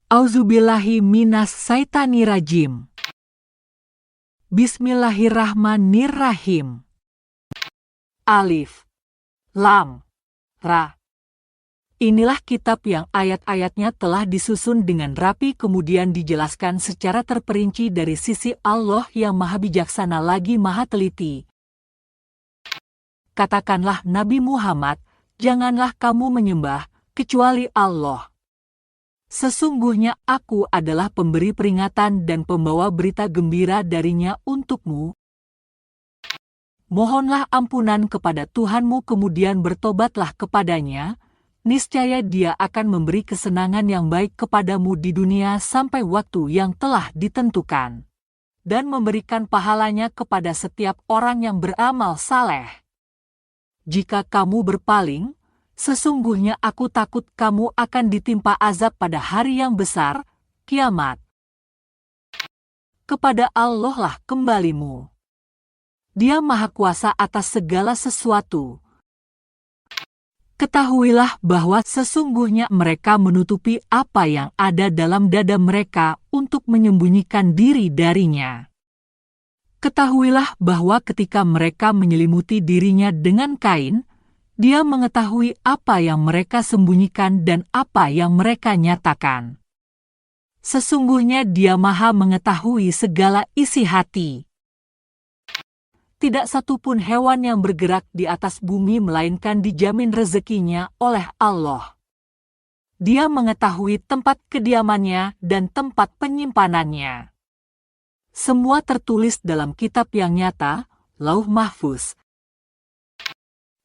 Auzubillahi minas syaitanirrajim. Bismillahirrahmanirrahim. Alif, Lam, Ra. Inilah kitab yang ayat-ayatnya telah disusun dengan rapi kemudian dijelaskan secara terperinci dari sisi Allah yang Maha Bijaksana lagi Maha Teliti. Katakanlah Nabi Muhammad, janganlah kamu menyembah kecuali Allah. Sesungguhnya aku adalah pemberi peringatan dan pembawa berita gembira darinya untukmu. Mohonlah ampunan kepada Tuhanmu kemudian bertobatlah kepadanya, niscaya Dia akan memberi kesenangan yang baik kepadamu di dunia sampai waktu yang telah ditentukan, dan memberikan pahalanya kepada setiap orang yang beramal saleh. Jika kamu berpaling, sesungguhnya aku takut kamu akan ditimpa azab pada hari yang besar, kiamat. Kepada Allah lah kembalimu. Dia Maha Kuasa atas segala sesuatu. Ketahuilah bahwa sesungguhnya mereka menutupi apa yang ada dalam dada mereka untuk menyembunyikan diri darinya. Ketahuilah bahwa ketika mereka menyelimuti dirinya dengan kain, Dia mengetahui apa yang mereka sembunyikan dan apa yang mereka nyatakan. Sesungguhnya Dia Maha mengetahui segala isi hati. Tidak satupun hewan yang bergerak di atas bumi melainkan dijamin rezekinya oleh Allah. Dia mengetahui tempat kediamannya dan tempat penyimpanannya. Semua tertulis dalam kitab yang nyata, Lauh Mahfuz.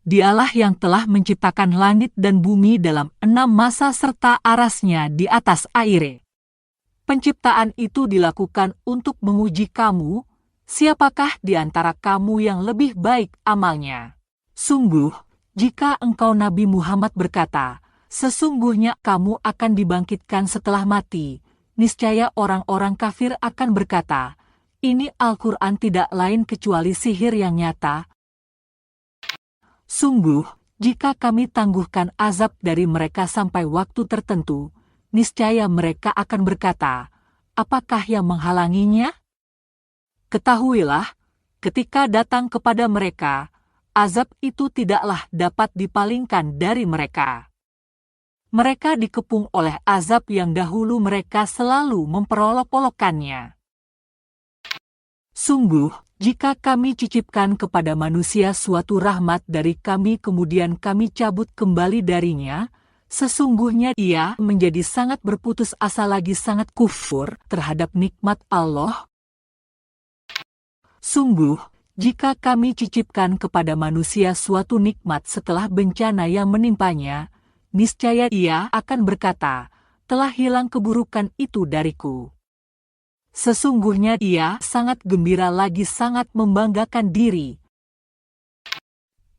Dialah yang telah menciptakan langit dan bumi dalam 6 masa serta arasnya di atas air. Penciptaan itu dilakukan untuk menguji kamu, siapakah di antara kamu yang lebih baik amalnya. Sungguh, jika engkau Nabi Muhammad berkata, sesungguhnya kamu akan dibangkitkan setelah mati, niscaya orang-orang kafir akan berkata, ini Al-Quran tidak lain kecuali sihir yang nyata. Sungguh, jika kami tangguhkan azab dari mereka sampai waktu tertentu, niscaya mereka akan berkata, apakah yang menghalanginya? Ketahuilah, ketika datang kepada mereka, azab itu tidaklah dapat dipalingkan dari mereka. Mereka dikepung oleh azab yang dahulu mereka selalu memperolok-olokkannya. Sungguh, jika kami cicipkan kepada manusia suatu rahmat dari kami kemudian kami cabut kembali darinya, sesungguhnya ia menjadi sangat berputus asa lagi sangat kufur terhadap nikmat Allah. Sungguh, jika kami cicipkan kepada manusia suatu nikmat setelah bencana yang menimpanya, niscaya ia akan berkata, telah hilang keburukan itu dariku. Sesungguhnya ia sangat gembira lagi sangat membanggakan diri.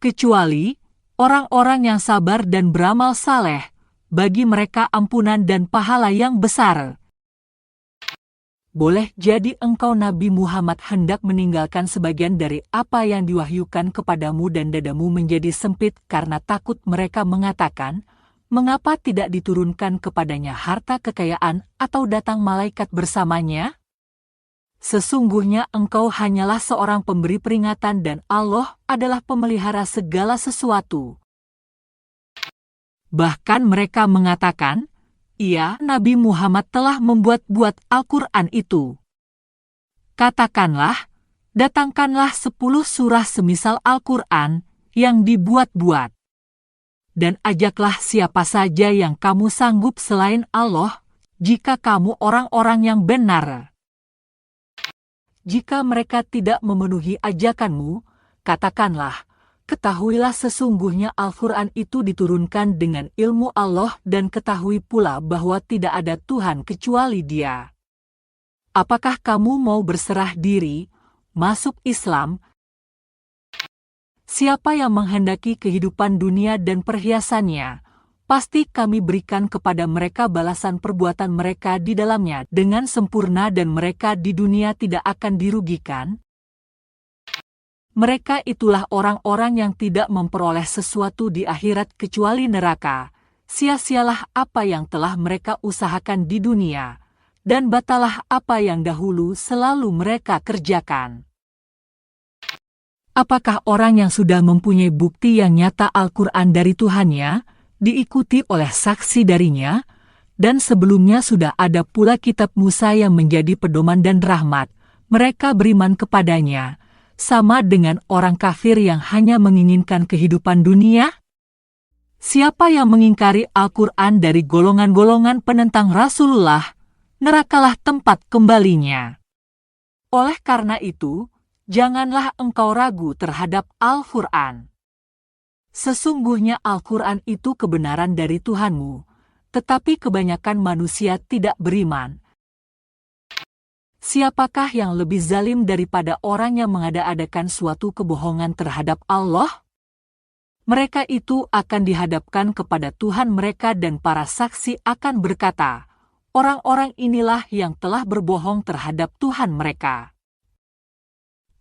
Kecuali orang-orang yang sabar dan beramal saleh, bagi mereka ampunan dan pahala yang besar. Boleh jadi engkau Nabi Muhammad hendak meninggalkan sebagian dari apa yang diwahyukan kepadamu dan dadamu menjadi sempit karena takut mereka mengatakan, mengapa tidak diturunkan kepadanya harta kekayaan atau datang malaikat bersamanya? Sesungguhnya engkau hanyalah seorang pemberi peringatan dan Allah adalah pemelihara segala sesuatu. Bahkan mereka mengatakan, iya, Nabi Muhammad telah membuat-buat Al-Quran itu. Katakanlah, datangkanlah 10 surah semisal Al-Quran yang dibuat-buat. Dan ajaklah siapa saja yang kamu sanggup selain Allah, jika kamu orang-orang yang benar. Jika mereka tidak memenuhi ajakanmu, katakanlah, ketahuilah sesungguhnya Al-Quran itu diturunkan dengan ilmu Allah dan ketahui pula bahwa tidak ada Tuhan kecuali Dia. Apakah kamu mau berserah diri, masuk Islam? Siapa yang menghendaki kehidupan dunia dan perhiasannya, pasti kami berikan kepada mereka balasan perbuatan mereka di dalamnya dengan sempurna dan mereka di dunia tidak akan dirugikan. Mereka itulah orang-orang yang tidak memperoleh sesuatu di akhirat kecuali neraka, Sia-sialah apa yang telah mereka usahakan di dunia, dan batalah apa yang dahulu selalu mereka kerjakan. Apakah orang yang sudah mempunyai bukti yang nyata Al-Quran dari Tuhannya, diikuti oleh saksi darinya, dan sebelumnya sudah ada pula kitab Musa yang menjadi pedoman dan rahmat, mereka beriman kepadanya, sama dengan orang kafir yang hanya menginginkan kehidupan dunia? Siapa yang mengingkari Al-Quran dari golongan-golongan penentang Rasulullah, nerakalah tempat kembalinya. Oleh karena itu, janganlah engkau ragu terhadap Al-Quran. Sesungguhnya Al-Quran itu kebenaran dari Tuhanmu, tetapi kebanyakan manusia tidak beriman. Siapakah yang lebih zalim daripada orang yang mengada-adakan suatu kebohongan terhadap Allah? Mereka itu akan dihadapkan kepada Tuhan mereka dan para saksi akan berkata, orang-orang inilah yang telah berbohong terhadap Tuhan mereka.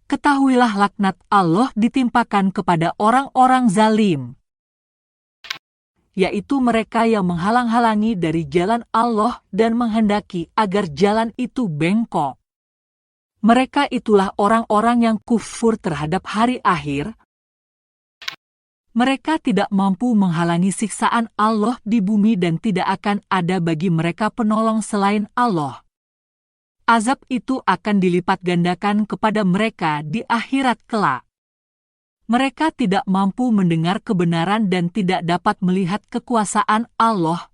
Ketahuilah laknat Allah ditimpakan kepada orang-orang zalim, yaitu mereka yang menghalang-halangi dari jalan Allah dan menghendaki agar jalan itu bengkok. Mereka itulah orang-orang yang kufur terhadap hari akhir. Mereka tidak mampu menghalangi siksaan Allah di bumi dan tidak akan ada bagi mereka penolong selain Allah. Azab itu akan dilipat gandakan kepada mereka di akhirat kelak. Mereka tidak mampu mendengar kebenaran dan tidak dapat melihat kekuasaan Allah.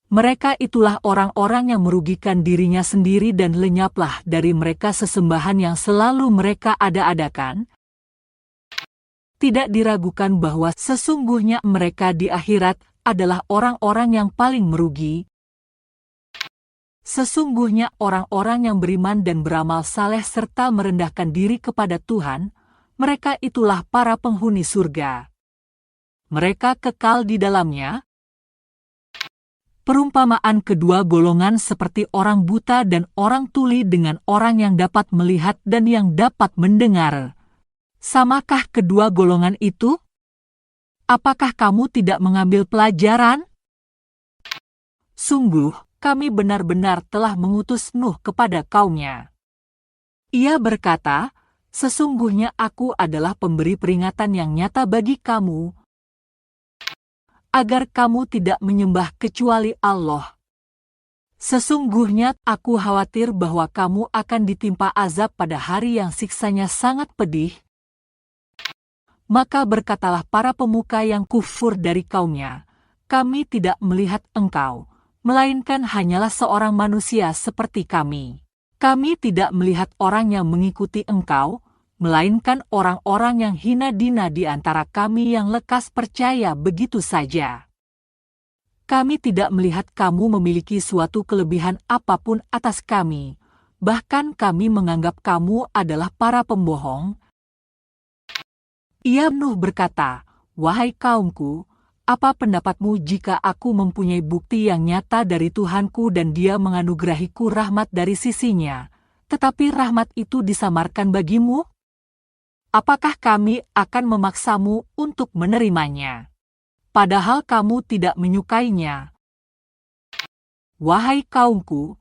Mereka itulah orang-orang yang merugikan dirinya sendiri dan lenyaplah dari mereka sesembahan yang selalu mereka ada-adakan. Tidak diragukan bahwa sesungguhnya mereka di akhirat adalah orang-orang yang paling merugi. Sesungguhnya orang-orang yang beriman dan beramal saleh serta merendahkan diri kepada Tuhan, mereka itulah para penghuni surga. Mereka kekal di dalamnya. Perumpamaan kedua golongan seperti orang buta dan orang tuli dengan orang yang dapat melihat dan yang dapat mendengar. Samakah kedua golongan itu? Apakah kamu tidak mengambil pelajaran? Sungguh, kami benar-benar telah mengutus Nuh kepada kaumnya. Ia berkata, sesungguhnya aku adalah pemberi peringatan yang nyata bagi kamu, agar kamu tidak menyembah kecuali Allah. Sesungguhnya aku khawatir bahwa kamu akan ditimpa azab pada hari yang siksanya sangat pedih. Maka berkatalah para pemuka yang kufur dari kaumnya, kami tidak melihat engkau, melainkan hanyalah seorang manusia seperti kami. Kami tidak melihat orang yang mengikuti engkau, melainkan orang-orang yang hina dina di antara kami yang lekas percaya begitu saja. Kami tidak melihat kamu memiliki suatu kelebihan apapun atas kami, bahkan kami menganggap kamu adalah para pembohong. Ia Nuh berkata, wahai kaumku, apa pendapatmu jika aku mempunyai bukti yang nyata dari Tuhanku dan dia menganugerahiku rahmat dari sisinya, tetapi rahmat itu disamarkan bagimu? Apakah kami akan memaksamu untuk menerimanya, padahal kamu tidak menyukainya? Wahai kaumku,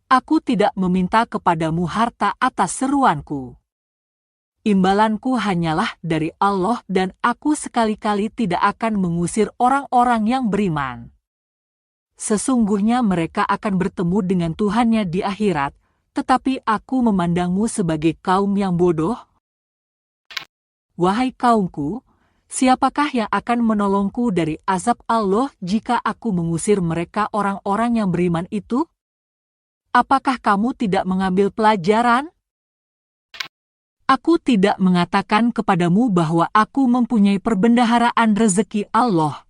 aku tidak meminta kepadamu harta atas seruanku. Imbalanku hanyalah dari Allah dan aku sekali-kali tidak akan mengusir orang-orang yang beriman. Sesungguhnya mereka akan bertemu dengan Tuhannya di akhirat, tetapi aku memandangmu sebagai kaum yang bodoh. Wahai kaumku, siapakah yang akan menolongku dari azab Allah jika aku mengusir mereka orang-orang yang beriman itu? Apakah kamu tidak mengambil pelajaran? Aku tidak mengatakan kepadamu bahwa aku mempunyai perbendaharaan rezeki Allah.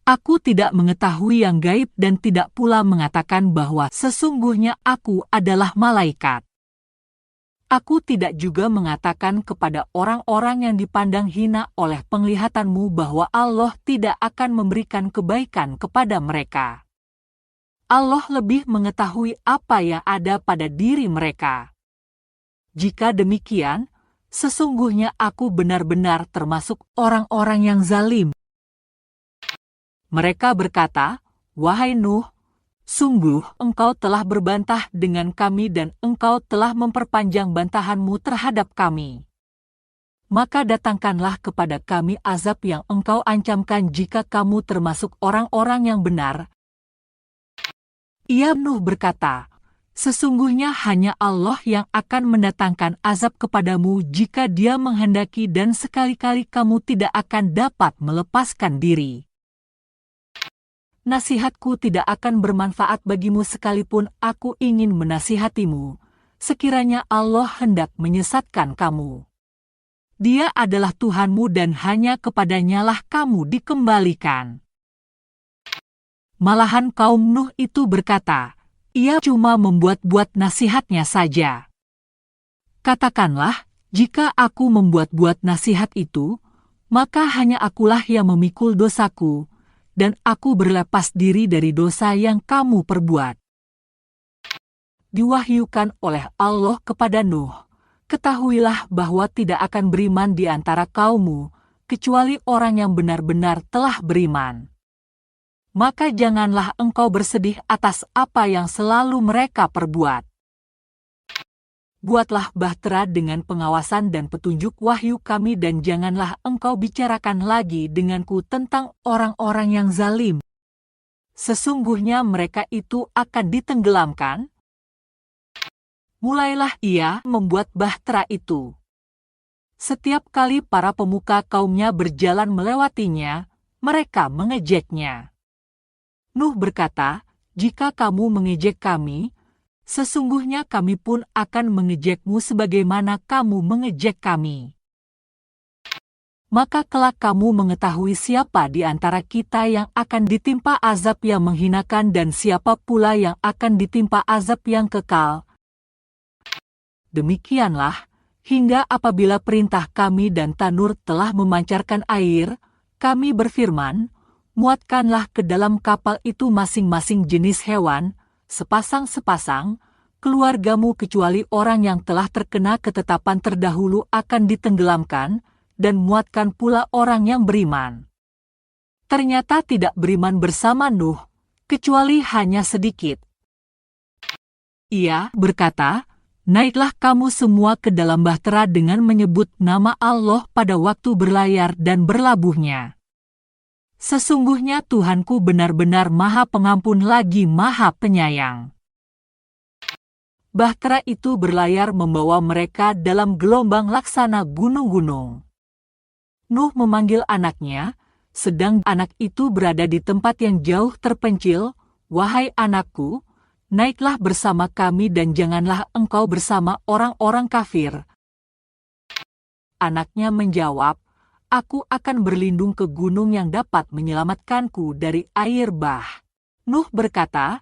Aku tidak mengetahui yang gaib dan tidak pula mengatakan bahwa sesungguhnya aku adalah malaikat. Aku tidak juga mengatakan kepada orang-orang yang dipandang hina oleh penglihatanmu bahwa Allah tidak akan memberikan kebaikan kepada mereka. Allah lebih mengetahui apa yang ada pada diri mereka. Jika demikian, sesungguhnya aku benar-benar termasuk orang-orang yang zalim. Mereka berkata, "Wahai Nuh, sungguh engkau telah berbantah dengan kami dan engkau telah memperpanjang bantahanmu terhadap kami. Maka datangkanlah kepada kami azab yang engkau ancamkan jika kamu termasuk orang-orang yang benar." Ia Nuh berkata, "Sesungguhnya hanya Allah yang akan mendatangkan azab kepadamu jika Dia menghendaki dan sekali-kali kamu tidak akan dapat melepaskan diri. Nasihatku tidak akan bermanfaat bagimu sekalipun aku ingin menasihatimu, sekiranya Allah hendak menyesatkan kamu. Dia adalah Tuhanmu dan hanya kepadanyalah kamu dikembalikan." Malahan kaum Nuh itu berkata, "Ia cuma membuat-buat nasihatnya saja." Katakanlah, jika aku membuat-buat nasihat itu, maka hanya akulah yang memikul dosaku, dan aku berlepas diri dari dosa yang kamu perbuat. Diwahyukan oleh Allah kepada Nuh, "Ketahuilah bahwa tidak akan beriman di antara kaummu, kecuali orang yang benar-benar telah beriman. Maka janganlah engkau bersedih atas apa yang selalu mereka perbuat. Buatlah bahtera dengan pengawasan dan petunjuk wahyu kami dan janganlah engkau bicarakan lagi denganku tentang orang-orang yang zalim. Sesungguhnya mereka itu akan ditenggelamkan." Mulailah ia membuat bahtera itu. Setiap kali para pemuka kaumnya berjalan melewatinya, mereka mengejeknya. Nuh berkata, "Jika kamu mengejek kami, sesungguhnya kami pun akan mengejekmu sebagaimana kamu mengejek kami. Maka kelak kamu mengetahui siapa di antara kita yang akan ditimpa azab yang menghinakan dan siapa pula yang akan ditimpa azab yang kekal. Demikianlah, hingga apabila perintah kami dan tanur telah memancarkan air, kami berfirman, muatkanlah ke dalam kapal itu masing-masing jenis hewan, sepasang-sepasang, keluargamu kecuali orang yang telah terkena ketetapan terdahulu akan ditenggelamkan, dan muatkan pula orang yang beriman." Ternyata tidak beriman bersama Nuh, kecuali hanya sedikit. Ia berkata, "Naiklah kamu semua ke dalam bahtera dengan menyebut nama Allah pada waktu berlayar dan berlabuhnya. Sesungguhnya Tuhanku benar-benar Maha Pengampun lagi Maha Penyayang." Bahtera itu berlayar membawa mereka dalam gelombang laksana gunung-gunung. Nuh memanggil anaknya, sedang anak itu berada di tempat yang jauh terpencil, "Wahai anakku, naiklah bersama kami dan janganlah engkau bersama orang-orang kafir." Anaknya menjawab, "Aku akan berlindung ke gunung yang dapat menyelamatkanku dari air bah." Nuh berkata,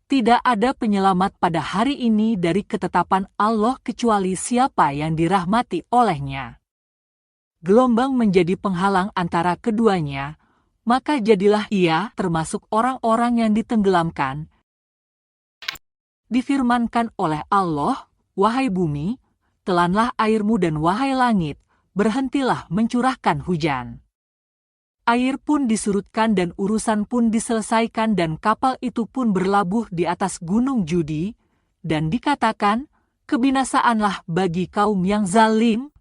"Tidak ada penyelamat pada hari ini dari ketetapan Allah kecuali siapa yang dirahmati olehnya." Gelombang menjadi penghalang antara keduanya, maka jadilah ia termasuk orang-orang yang ditenggelamkan. Difirmankan oleh Allah, "Wahai bumi, telanlah airmu dan wahai langit, berhentilah mencurahkan hujan." Air pun disurutkan dan urusan pun diselesaikan dan kapal itu pun berlabuh di atas gunung Judi, dan dikatakan, "Kebinasaanlah bagi kaum yang zalim."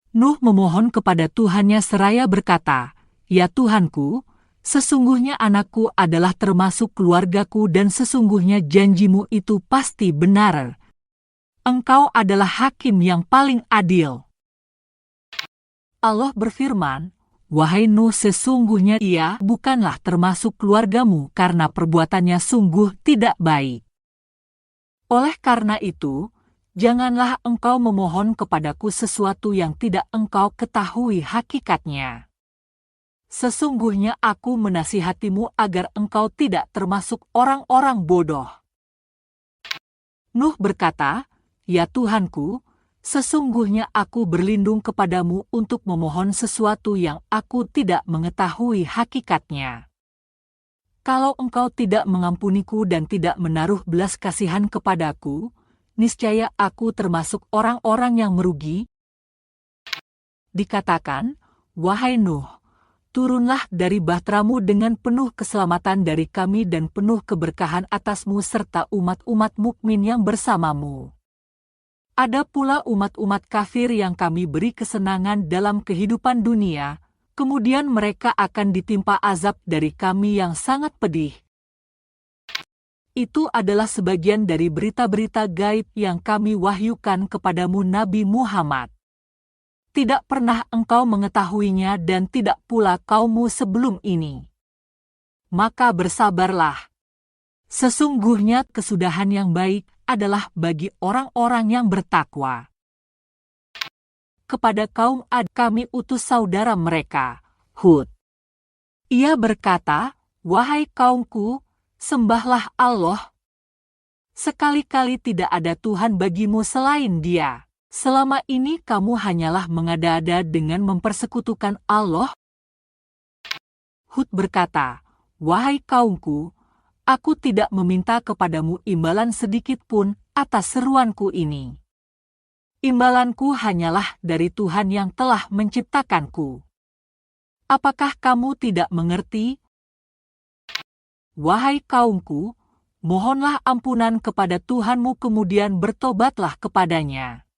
Nuh memohon kepada Tuhannya seraya berkata, "Ya Tuhanku, sesungguhnya anakku adalah termasuk keluargaku dan sesungguhnya janjimu itu pasti benar. Engkau adalah hakim yang paling adil." Allah berfirman, "Wahai Nuh, sesungguhnya ia bukanlah termasuk keluargamu karena perbuatannya sungguh tidak baik. Oleh karena itu, janganlah engkau memohon kepadaku sesuatu yang tidak engkau ketahui hakikatnya. Sesungguhnya aku menasihatimu agar engkau tidak termasuk orang-orang bodoh." Nuh berkata, "Ya Tuhanku, sesungguhnya aku berlindung kepadamu untuk memohon sesuatu yang aku tidak mengetahui hakikatnya. Kalau engkau tidak mengampuniku dan tidak menaruh belas kasihan kepadaku, niscaya aku termasuk orang-orang yang merugi." Dikatakan, "Wahai Nuh, turunlah dari bahteramu dengan penuh keselamatan dari kami dan penuh keberkahan atasmu serta umat-umat mukmin yang bersamamu. Ada pula umat-umat kafir yang kami beri kesenangan dalam kehidupan dunia, kemudian mereka akan ditimpa azab dari kami yang sangat pedih. Itu adalah sebagian dari berita-berita gaib yang kami wahyukan kepadamu Nabi Muhammad. Tidak pernah engkau mengetahuinya dan tidak pula kaummu sebelum ini. Maka bersabarlah. Sesungguhnya kesudahan yang baik adalah bagi orang-orang yang bertakwa. Kepada kaum Ad kami utus saudara mereka, Hud. Ia berkata, "Wahai kaumku, sembahlah Allah. Sekali-kali tidak ada Tuhan bagimu selain Dia. Selama ini kamu hanyalah mengada-ada dengan mempersekutukan Allah." Hud berkata, "Wahai kaumku, aku tidak meminta kepadamu imbalan sedikit pun atas seruanku ini. Imbalanku hanyalah dari Tuhan yang telah menciptakanku. Apakah kamu tidak mengerti? Wahai kaumku, mohonlah ampunan kepada Tuhanmu kemudian bertobatlah kepadanya.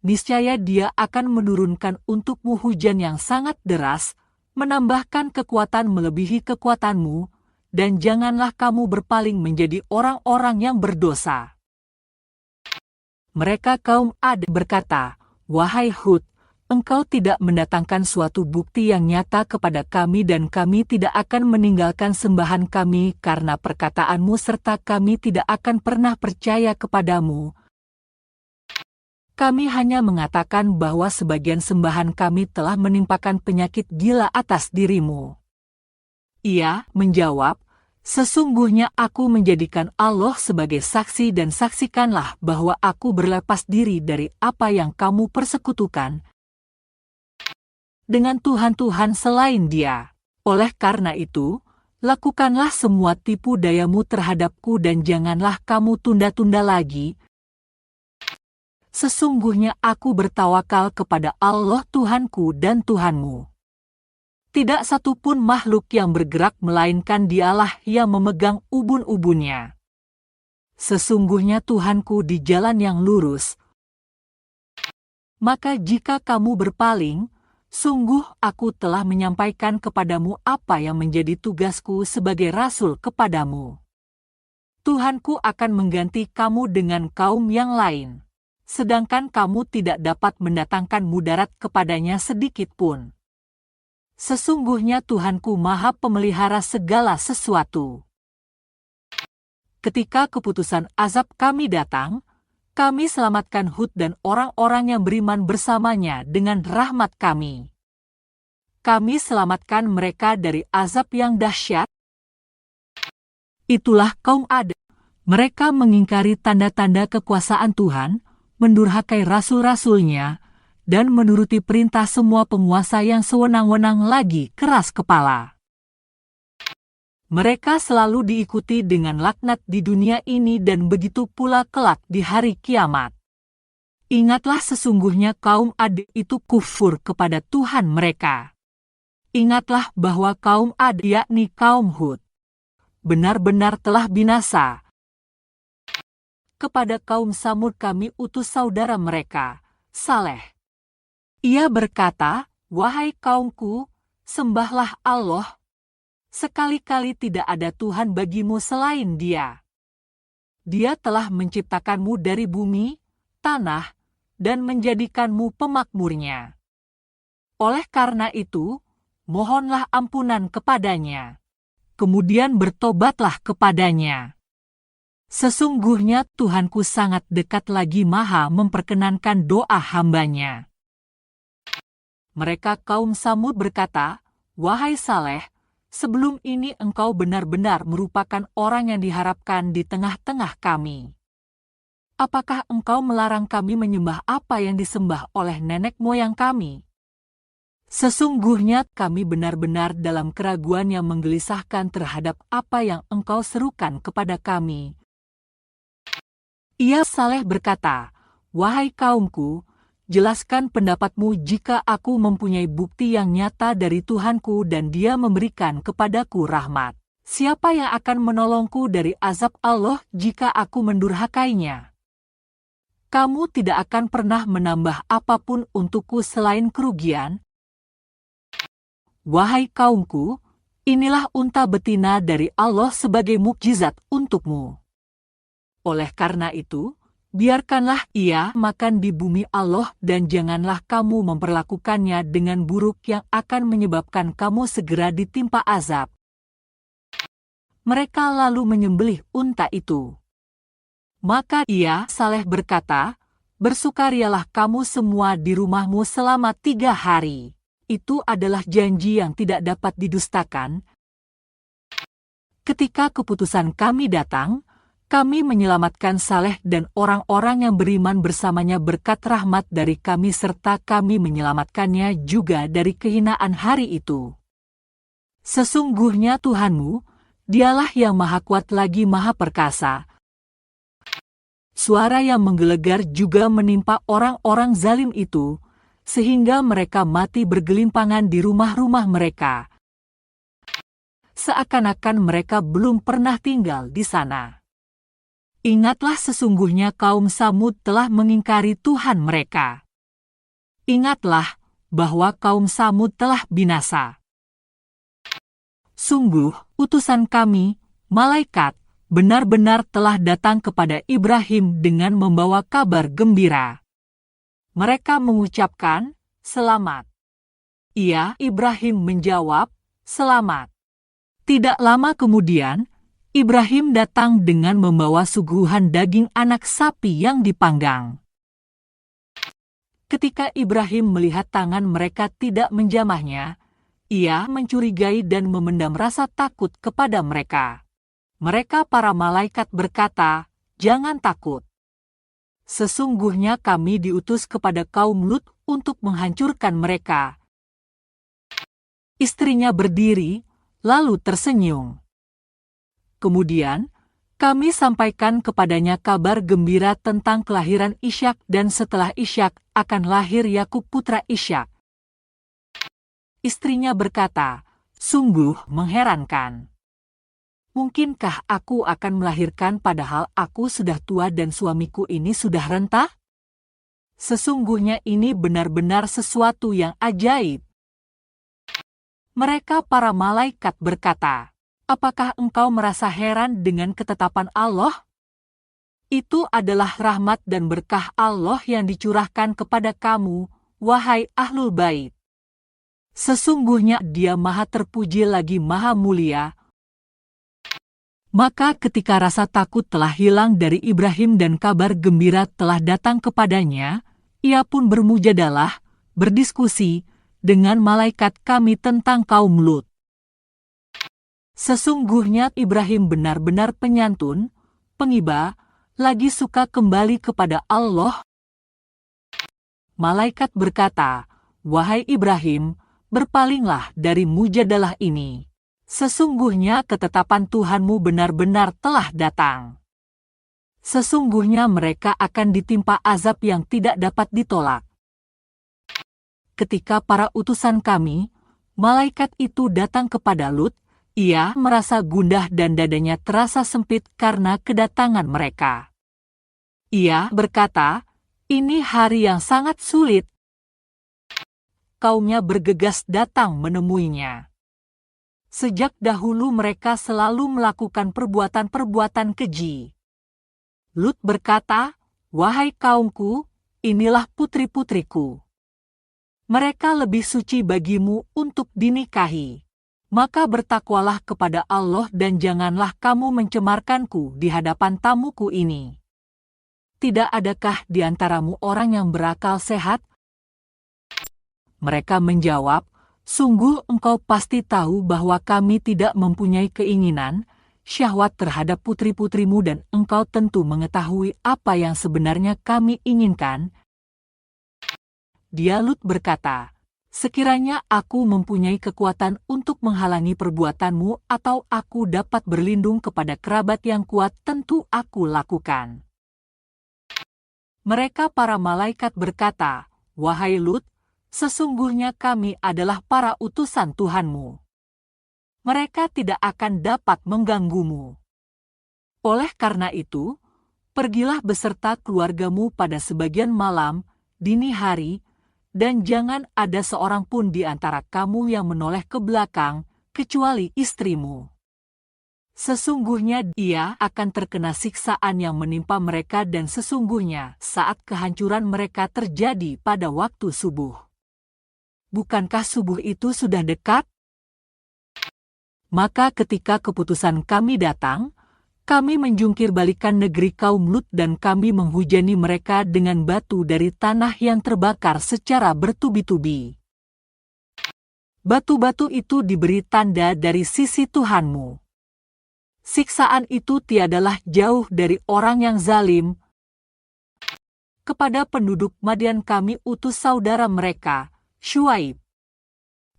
Niscaya Dia akan menurunkan untukmu hujan yang sangat deras, menambahkan kekuatan melebihi kekuatanmu, dan janganlah kamu berpaling menjadi orang-orang yang berdosa." Mereka kaum Ad berkata, "Wahai Hud, engkau tidak mendatangkan suatu bukti yang nyata kepada kami dan kami tidak akan meninggalkan sembahan kami karena perkataanmu serta kami tidak akan pernah percaya kepadamu. Kami hanya mengatakan bahwa sebagian sembahan kami telah menimpakan penyakit gila atas dirimu." Ia menjawab, "Sesungguhnya aku menjadikan Allah sebagai saksi dan saksikanlah bahwa aku berlepas diri dari apa yang kamu persekutukan dengan Tuhan-Tuhan selain Dia. Oleh karena itu, lakukanlah semua tipu dayamu terhadapku dan janganlah kamu tunda-tunda lagi. Sesungguhnya aku bertawakal kepada Allah Tuhanku dan Tuhanmu. Tidak satu pun makhluk yang bergerak melainkan Dialah yang memegang ubun-ubunnya. Sesungguhnya Tuhanku di jalan yang lurus. Maka jika kamu berpaling, sungguh aku telah menyampaikan kepadamu apa yang menjadi tugasku sebagai rasul kepadamu. Tuhanku akan mengganti kamu dengan kaum yang lain, sedangkan kamu tidak dapat mendatangkan mudarat kepadanya sedikit pun. Sesungguhnya Tuhanku Maha Pemelihara segala sesuatu. Ketika keputusan azab kami datang, kami selamatkan Hud dan orang-orang yang beriman bersamanya dengan rahmat kami. Kami selamatkan mereka dari azab yang dahsyat. Itulah kaum Ad. Mereka mengingkari tanda-tanda kekuasaan Tuhan, mendurhakai rasul-rasulnya, dan menuruti perintah semua penguasa yang sewenang-wenang lagi keras kepala. Mereka selalu diikuti dengan laknat di dunia ini dan begitu pula kelak di hari kiamat. Ingatlah sesungguhnya kaum Ad itu kufur kepada Tuhan mereka. Ingatlah bahwa kaum Ad yakni kaum Hud benar-benar telah binasa. Kepada kaum Samud kami utus saudara mereka, Saleh. Ia berkata, "Wahai kaumku, sembahlah Allah. Sekali-kali tidak ada Tuhan bagimu selain Dia. Dia telah menciptakanmu dari bumi, tanah, dan menjadikanmu pemakmurnya. Oleh karena itu, mohonlah ampunan kepadanya. Kemudian bertobatlah kepadanya. Sesungguhnya Tuhanku sangat dekat lagi Maha memperkenankan doa hambanya." Mereka kaum Samud berkata, "Wahai Saleh, sebelum ini engkau benar-benar merupakan orang yang diharapkan di tengah-tengah kami. Apakah engkau melarang kami menyembah apa yang disembah oleh nenek moyang kami? Sesungguhnya kami benar-benar dalam keraguan yang menggelisahkan terhadap apa yang engkau serukan kepada kami." Ia Saleh berkata, "Wahai kaumku, jelaskan pendapatmu jika aku mempunyai bukti yang nyata dari Tuhanku dan Dia memberikan kepadaku rahmat. Siapa yang akan menolongku dari azab Allah jika aku mendurhakainya? Kamu tidak akan pernah menambah apapun untukku selain kerugian. Wahai kaumku, inilah unta betina dari Allah sebagai mukjizat untukmu. Oleh karena itu, biarkanlah ia makan di bumi Allah dan janganlah kamu memperlakukannya dengan buruk yang akan menyebabkan kamu segera ditimpa azab. Mereka lalu menyembelih unta itu. Maka ia Saleh berkata, bersukarialah kamu semua di rumahmu selama 3 hari. Itu adalah janji yang tidak dapat didustakan. Ketika keputusan kami datang, kami menyelamatkan Saleh dan orang-orang yang beriman bersamanya berkat rahmat dari kami serta kami menyelamatkannya juga dari kehinaan hari itu. Sesungguhnya Tuhanmu, Dialah yang Maha Kuat lagi Maha Perkasa. Suara yang menggelegar juga menimpa orang-orang zalim itu, sehingga mereka mati bergelimpangan di rumah-rumah mereka. Seakan-akan mereka belum pernah tinggal di sana. Ingatlah sesungguhnya kaum Samud telah mengingkari Tuhan mereka. Ingatlah bahwa kaum Samud telah binasa. Sungguh, utusan kami, malaikat, benar-benar telah datang kepada Ibrahim dengan membawa kabar gembira. Mereka mengucapkan, "Selamat." Ia, Ibrahim, menjawab, "Selamat." Tidak lama kemudian, Ibrahim datang dengan membawa suguhan daging anak sapi yang dipanggang. Ketika Ibrahim melihat tangan mereka tidak menjamahnya, ia mencurigai dan memendam rasa takut kepada mereka. Mereka para malaikat berkata, "Jangan takut. Sesungguhnya kami diutus kepada kaum Lut untuk menghancurkan mereka." Istrinya berdiri, lalu tersenyum. Kemudian, kami sampaikan kepadanya kabar gembira tentang kelahiran Ishak dan setelah Ishak akan lahir Yakub putra Ishak. Istrinya berkata, "Sungguh mengherankan. Mungkinkah aku akan melahirkan padahal aku sudah tua dan suamiku ini sudah renta? Sesungguhnya ini benar-benar sesuatu yang ajaib." Mereka para malaikat berkata, "Apakah engkau merasa heran dengan ketetapan Allah? Itu adalah rahmat dan berkah Allah yang dicurahkan kepada kamu, wahai Ahlul Bait. Sesungguhnya Dia Maha Terpuji lagi Maha Mulia." Maka ketika rasa takut telah hilang dari Ibrahim dan kabar gembira telah datang kepadanya, ia pun bermujadalah, berdiskusi dengan malaikat kami tentang kaum Lut. Sesungguhnya Ibrahim benar-benar penyantun, pengiba, lagi suka kembali kepada Allah. Malaikat berkata, "Wahai Ibrahim, berpalinglah dari mujadalah ini. Sesungguhnya ketetapan Tuhanmu benar-benar telah datang. Sesungguhnya mereka akan ditimpa azab yang tidak dapat ditolak." Ketika para utusan kami, malaikat itu datang kepada Lut, ia merasa gundah dan dadanya terasa sempit karena kedatangan mereka. Ia berkata, "Ini hari yang sangat sulit." Kaumnya bergegas datang menemuinya. Sejak dahulu mereka selalu melakukan perbuatan-perbuatan keji. Lut berkata, "Wahai kaumku, inilah putri-putriku. Mereka lebih suci bagimu untuk dinikahi. Maka bertakwalah kepada Allah dan janganlah kamu mencemarkanku di hadapan tamuku ini. Tidak adakah di antaramu orang yang berakal sehat?" Mereka menjawab, "Sungguh engkau pasti tahu bahwa kami tidak mempunyai keinginan, syahwat terhadap putri-putrimu dan engkau tentu mengetahui apa yang sebenarnya kami inginkan." Dia Lut berkata, "Sekiranya aku mempunyai kekuatan untuk menghalangi perbuatanmu atau aku dapat berlindung kepada kerabat yang kuat tentu aku lakukan." Mereka para malaikat berkata, Wahai Lut, sesungguhnya kami adalah para utusan Tuhanmu. Mereka tidak akan dapat mengganggumu. Oleh karena itu, pergilah beserta keluargamu pada sebagian malam, dini hari, dan jangan ada seorang pun di antara kamu yang menoleh ke belakang, kecuali istrimu. Sesungguhnya dia akan terkena siksaan yang menimpa mereka dan sesungguhnya saat kehancuran mereka terjadi pada waktu subuh. Bukankah subuh itu sudah dekat? Maka ketika keputusan kami datang, kami menjungkir balikan negeri kaum Lut dan kami menghujani mereka dengan batu dari tanah yang terbakar secara bertubi-tubi. Batu-batu itu diberi tanda dari sisi Tuhanmu. Siksaan itu tiadalah jauh dari orang yang zalim. Kepada penduduk Madian kami utus saudara mereka, Syuaib.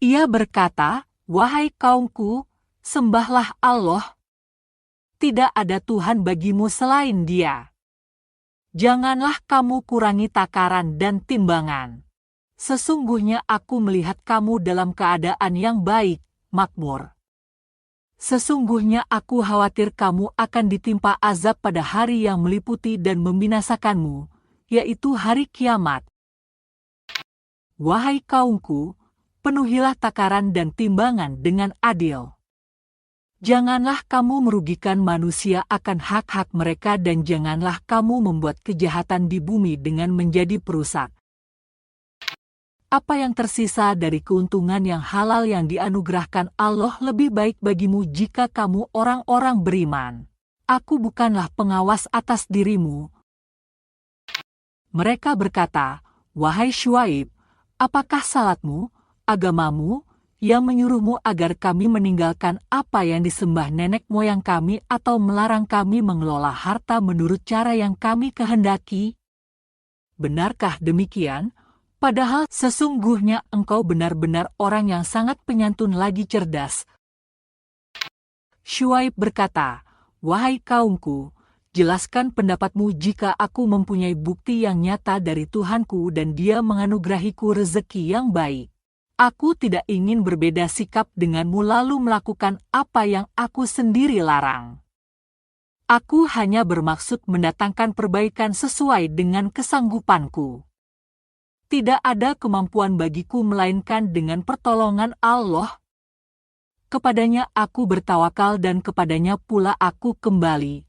Ia berkata, "Wahai kaumku, sembahlah Allah. Tidak ada Tuhan bagimu selain Dia. Janganlah kamu kurangi takaran dan timbangan. Sesungguhnya aku melihat kamu dalam keadaan yang baik, makmur. Sesungguhnya aku khawatir kamu akan ditimpa azab pada hari yang meliputi dan membinasakanmu, yaitu hari kiamat. Wahai kaumku, penuhilah takaran dan timbangan dengan adil. Janganlah kamu merugikan manusia akan hak-hak mereka dan janganlah kamu membuat kejahatan di bumi dengan menjadi perusak. Apa yang tersisa dari keuntungan yang halal yang dianugerahkan Allah lebih baik bagimu jika kamu orang-orang beriman. Aku bukanlah pengawas atas dirimu." Mereka berkata, "Wahai Syuaib, apakah salatmu, agamamu, yang menyuruhmu agar kami meninggalkan apa yang disembah nenek moyang kami atau melarang kami mengelola harta menurut cara yang kami kehendaki? Benarkah demikian? Padahal sesungguhnya engkau benar-benar orang yang sangat penyantun lagi cerdas." Syuaib berkata, "Wahai kaumku, jelaskan pendapatmu jika aku mempunyai bukti yang nyata dari Tuhanku dan Dia menganugerahiku rezeki yang baik. Aku tidak ingin berbeda sikap denganmu lalu melakukan apa yang aku sendiri larang. Aku hanya bermaksud mendatangkan perbaikan sesuai dengan kesanggupanku. Tidak ada kemampuan bagiku melainkan dengan pertolongan Allah. Kepadanya aku bertawakal dan kepadanya pula aku kembali.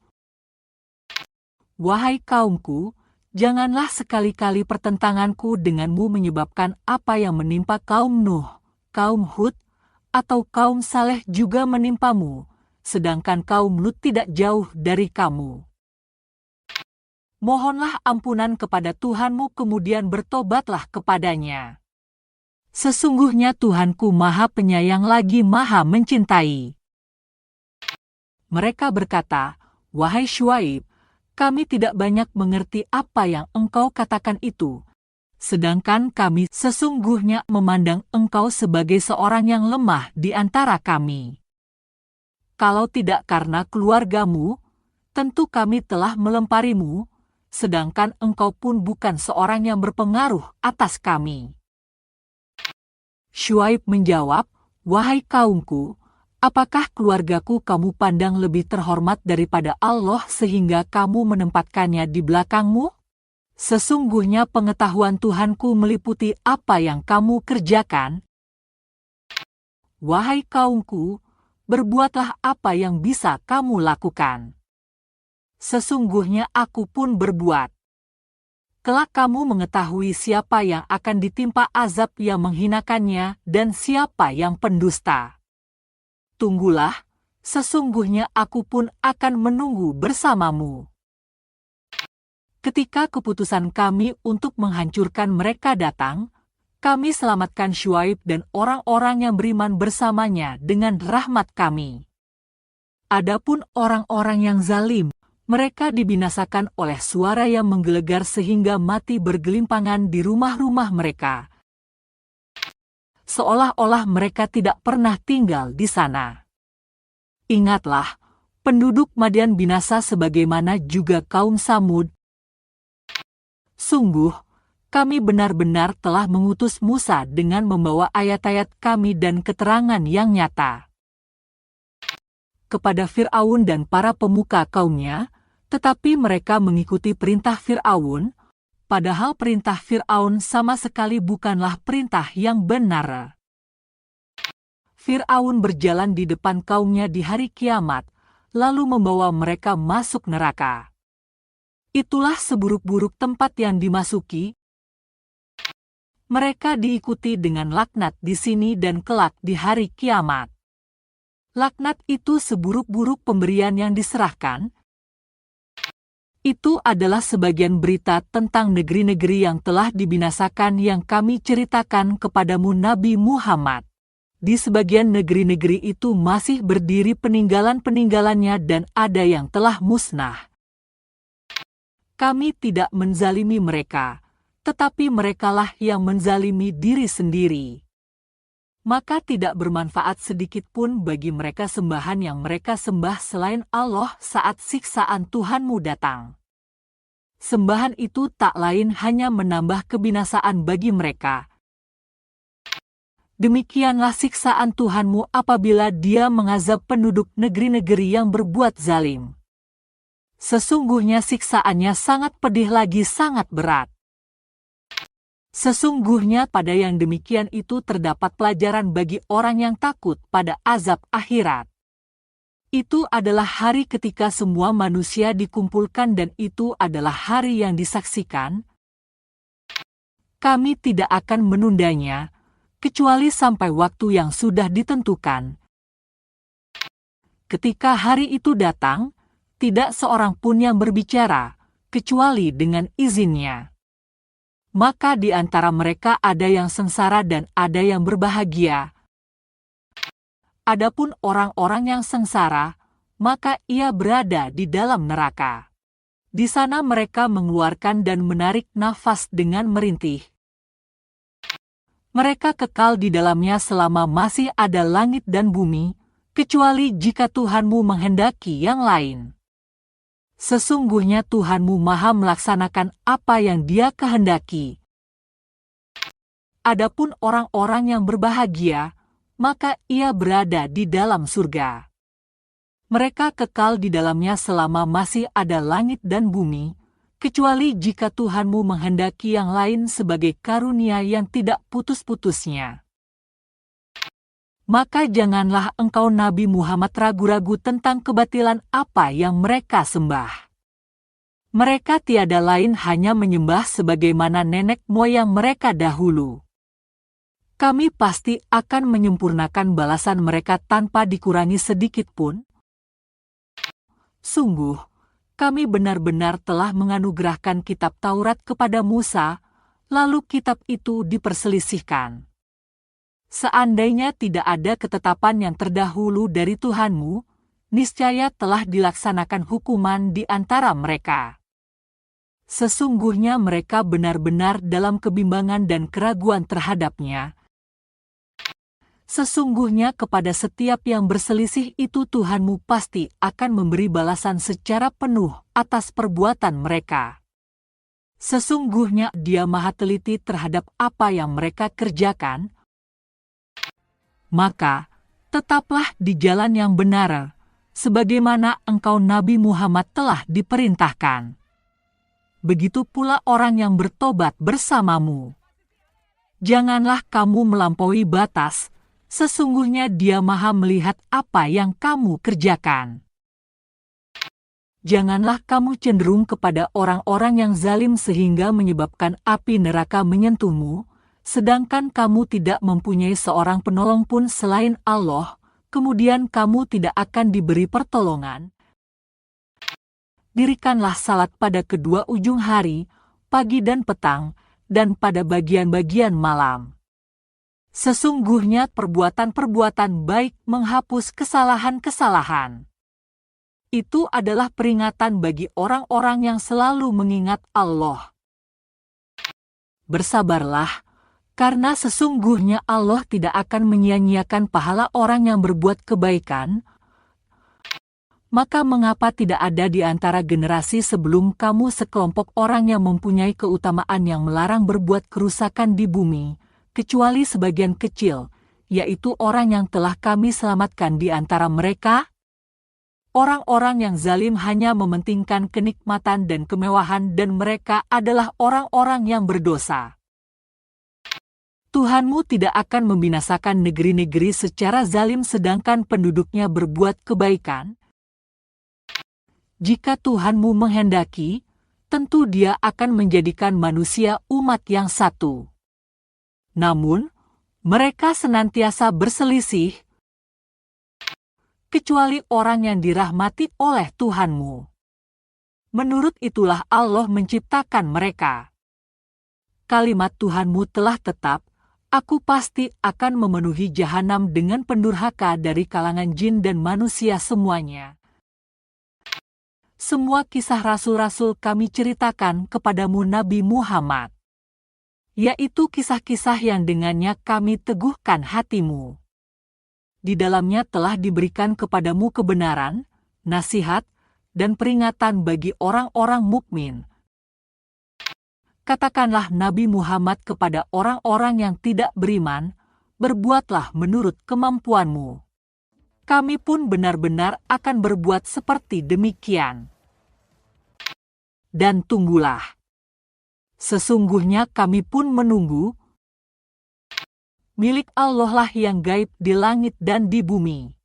Wahai kaumku, janganlah sekali-kali pertentanganku denganmu menyebabkan apa yang menimpa kaum Nuh, kaum Hud, atau kaum Saleh juga menimpamu, sedangkan kaum Lut tidak jauh dari kamu. Mohonlah ampunan kepada Tuhanmu kemudian bertobatlah kepadanya. Sesungguhnya Tuhanku Maha Penyayang lagi Maha Mencintai." Mereka berkata, "Wahai Syuaib, kami tidak banyak mengerti apa yang engkau katakan itu, sedangkan kami sesungguhnya memandang engkau sebagai seorang yang lemah di antara kami. Kalau tidak karena keluargamu, tentu kami telah melemparimu, sedangkan engkau pun bukan seorang yang berpengaruh atas kami." Syuaib menjawab, "Wahai kaumku, apakah keluargaku kamu pandang lebih terhormat daripada Allah sehingga kamu menempatkannya di belakangmu? Sesungguhnya pengetahuan Tuhanku meliputi apa yang kamu kerjakan. Wahai kaumku, berbuatlah apa yang bisa kamu lakukan. Sesungguhnya aku pun berbuat. Kelak kamu mengetahui siapa yang akan ditimpa azab yang menghinakannya dan siapa yang pendusta. Tunggulah, sesungguhnya aku pun akan menunggu bersamamu." Ketika keputusan kami untuk menghancurkan mereka datang, kami selamatkan Syuaib dan orang-orang yang beriman bersamanya dengan rahmat kami. Adapun orang-orang yang zalim, mereka dibinasakan oleh suara yang menggelegar sehingga mati bergelimpangan di rumah-rumah mereka, seolah-olah mereka tidak pernah tinggal di sana. Ingatlah, penduduk Madian binasa sebagaimana juga kaum Samud. Sungguh, kami benar-benar telah mengutus Musa dengan membawa ayat-ayat kami dan keterangan yang nyata kepada Fir'aun dan para pemuka kaumnya, tetapi mereka mengikuti perintah Fir'aun, padahal perintah Fir'aun sama sekali bukanlah perintah yang benar. Fir'aun berjalan di depan kaumnya di hari kiamat, lalu membawa mereka masuk neraka. Itulah seburuk-buruk tempat yang dimasuki. Mereka diikuti dengan laknat di sini dan kelak di hari kiamat. Laknat itu seburuk-buruk pemberian yang diserahkan. Itu adalah sebagian berita tentang negeri-negeri yang telah dibinasakan yang kami ceritakan kepadamu Nabi Muhammad. Di sebagian negeri-negeri itu masih berdiri peninggalan-peninggalannya dan ada yang telah musnah. Kami tidak menzalimi mereka, tetapi merekalah yang menzalimi diri sendiri. Maka tidak bermanfaat sedikit pun bagi mereka sembahan yang mereka sembah selain Allah saat siksaan Tuhanmu datang. Sembahan itu tak lain hanya menambah kebinasaan bagi mereka. Demikianlah siksaan Tuhanmu apabila Dia mengazab penduduk negeri-negeri yang berbuat zalim. Sesungguhnya siksaannya sangat pedih lagi sangat berat. Sesungguhnya pada yang demikian itu terdapat pelajaran bagi orang yang takut pada azab akhirat. Itu adalah hari ketika semua manusia dikumpulkan dan itu adalah hari yang disaksikan. Kami tidak akan menundanya, kecuali sampai waktu yang sudah ditentukan. Ketika hari itu datang, tidak seorang pun yang berbicara, kecuali dengan izinnya. Maka di antara mereka ada yang sengsara dan ada yang berbahagia. Adapun orang-orang yang sengsara, maka ia berada di dalam neraka. Di sana mereka mengeluarkan dan menarik nafas dengan merintih. Mereka kekal di dalamnya selama masih ada langit dan bumi, kecuali jika Tuhanmu menghendaki yang lain. Sesungguhnya Tuhanmu Maha melaksanakan apa yang Dia kehendaki. Adapun orang-orang yang berbahagia, maka ia berada di dalam surga. Mereka kekal di dalamnya selama masih ada langit dan bumi, kecuali jika Tuhanmu menghendaki yang lain sebagai karunia yang tidak putus-putusnya. Maka janganlah engkau Nabi Muhammad ragu-ragu tentang kebatilan apa yang mereka sembah. Mereka tiada lain hanya menyembah sebagaimana nenek moyang mereka dahulu. Kami pasti akan menyempurnakan balasan mereka tanpa dikurangi sedikit pun. Sungguh, kami benar-benar telah menganugerahkan kitab Taurat kepada Musa, lalu kitab itu diperselisihkan. Seandainya tidak ada ketetapan yang terdahulu dari Tuhanmu, niscaya telah dilaksanakan hukuman di antara mereka. Sesungguhnya mereka benar-benar dalam kebimbangan dan keraguan terhadapnya. Sesungguhnya kepada setiap yang berselisih itu Tuhanmu pasti akan memberi balasan secara penuh atas perbuatan mereka. Sesungguhnya Dia Maha teliti terhadap apa yang mereka kerjakan. Maka, tetaplah di jalan yang benar, sebagaimana engkau Nabi Muhammad telah diperintahkan. Begitu pula orang yang bertobat bersamamu. Janganlah kamu melampaui batas, sesungguhnya Dia Maha melihat apa yang kamu kerjakan. Janganlah kamu cenderung kepada orang-orang yang zalim sehingga menyebabkan api neraka menyentuhmu, sedangkan kamu tidak mempunyai seorang penolong pun selain Allah, kemudian kamu tidak akan diberi pertolongan. Dirikanlah salat pada kedua ujung hari, pagi dan petang, dan pada bagian-bagian malam. Sesungguhnya perbuatan-perbuatan baik menghapus kesalahan-kesalahan. Itu adalah peringatan bagi orang-orang yang selalu mengingat Allah. Bersabarlah, karena sesungguhnya Allah tidak akan menyia-nyiakan pahala orang yang berbuat kebaikan. Maka mengapa tidak ada di antara generasi sebelum kamu sekelompok orang yang mempunyai keutamaan yang melarang berbuat kerusakan di bumi, kecuali sebagian kecil, yaitu orang yang telah kami selamatkan di antara mereka? Orang-orang yang zalim hanya mementingkan kenikmatan dan kemewahan, dan mereka adalah orang-orang yang berdosa. Tuhanmu tidak akan membinasakan negeri-negeri secara zalim sedangkan penduduknya berbuat kebaikan. Jika Tuhanmu menghendaki, tentu Dia akan menjadikan manusia umat yang satu. Namun, mereka senantiasa berselisih, kecuali orang yang dirahmati oleh Tuhanmu. Menurut itulah Allah menciptakan mereka. Kalimat Tuhanmu telah tetap, aku pasti akan memenuhi jahanam dengan pendurhaka dari kalangan jin dan manusia semuanya. Semua kisah rasul-rasul kami ceritakan kepadamu Nabi Muhammad, yaitu kisah-kisah yang dengannya kami teguhkan hatimu. Di dalamnya telah diberikan kepadamu kebenaran, nasihat, dan peringatan bagi orang-orang mukmin. Katakanlah Nabi Muhammad kepada orang-orang yang tidak beriman, berbuatlah menurut kemampuanmu. Kami pun benar-benar akan berbuat seperti demikian. Dan tunggulah. Sesungguhnya kami pun menunggu. Milik Allah lah yang gaib di langit dan di bumi.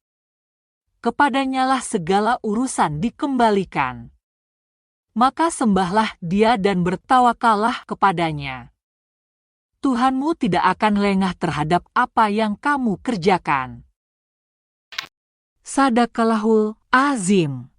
Kepadanyalah segala urusan dikembalikan. Maka sembahlah Dia dan bertawakallah kepadanya. Tuhanmu tidak akan lengah terhadap apa yang kamu kerjakan. Sadaqallahul Azim.